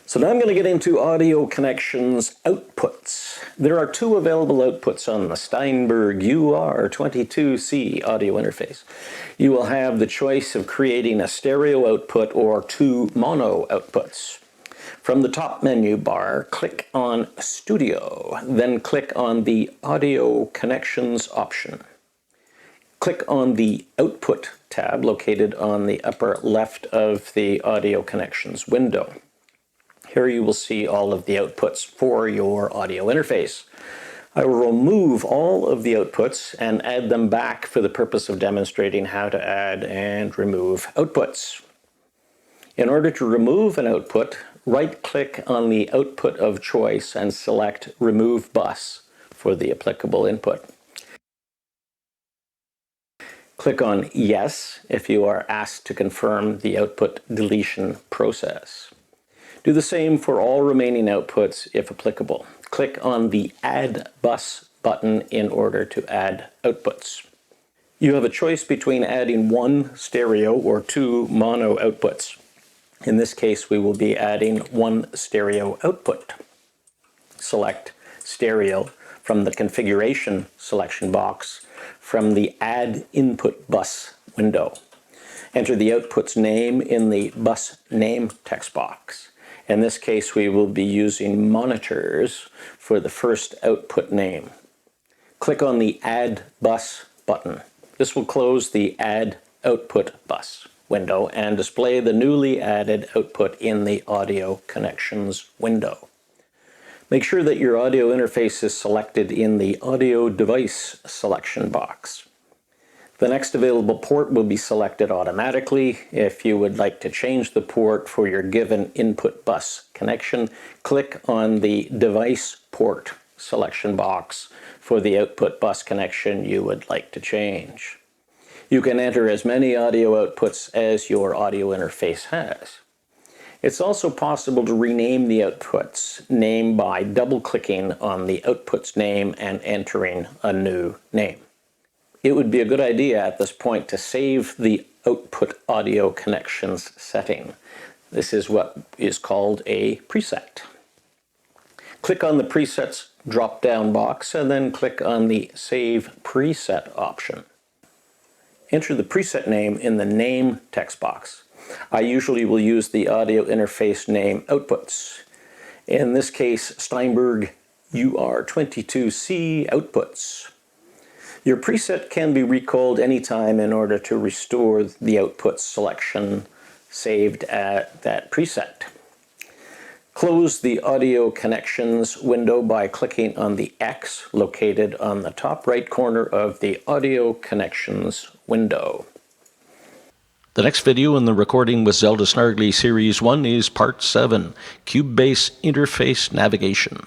So now I'm going to get into audio connections outputs. There are two available outputs on the Steinberg UR22C audio interface. You will have the choice of creating a stereo output or two mono outputs. From the top menu bar, click on Studio, then click on the Audio Connections option. Click on the Output tab located on the upper left of the Audio Connections window. Here you will see all of the outputs for your audio interface. I will remove all of the outputs and add them back for the purpose of demonstrating how to add and remove outputs. In order to remove an output, right-click on the output of choice and select Remove Bus for the applicable input. Click on Yes if you are asked to confirm the output deletion process. Do the same for all remaining outputs if applicable. Click on the Add Bus button in order to add outputs. You have a choice between adding one stereo or two mono outputs. In this case, we will be adding one stereo output. Select Stereo from the Configuration selection box from the Add Input Bus window. Enter the output's name in the Bus Name text box. In this case, we will be using monitors for the first output name. Click on the Add Bus button. This will close the Add Output Bus window and display the newly added output in the Audio Connections window. Make sure that your audio interface is selected in the Audio Device selection box. The next available port will be selected automatically. If you would like to change the port for your given input bus connection, click on the Device Port selection box for the output bus connection you would like to change. You can enter as many audio outputs as your audio interface has. It's also possible to rename the output's name by double-clicking on the output's name and entering a new name. It would be a good idea at this point to save the output audio connections setting. This is what is called a preset. Click on the Presets drop-down box and then click on the Save Preset option. Enter the preset name in the Name text box. I usually will use the audio interface name outputs. In this case, Steinberg UR22C outputs. Your preset can be recalled anytime in order to restore the output selection saved at that preset. Close the Audio Connections window by clicking on the X located on the top right corner of the Audio Connections window. The next video in the Recording with Zelda Snargly Series 1 is Part 7, Cubase Interface Navigation.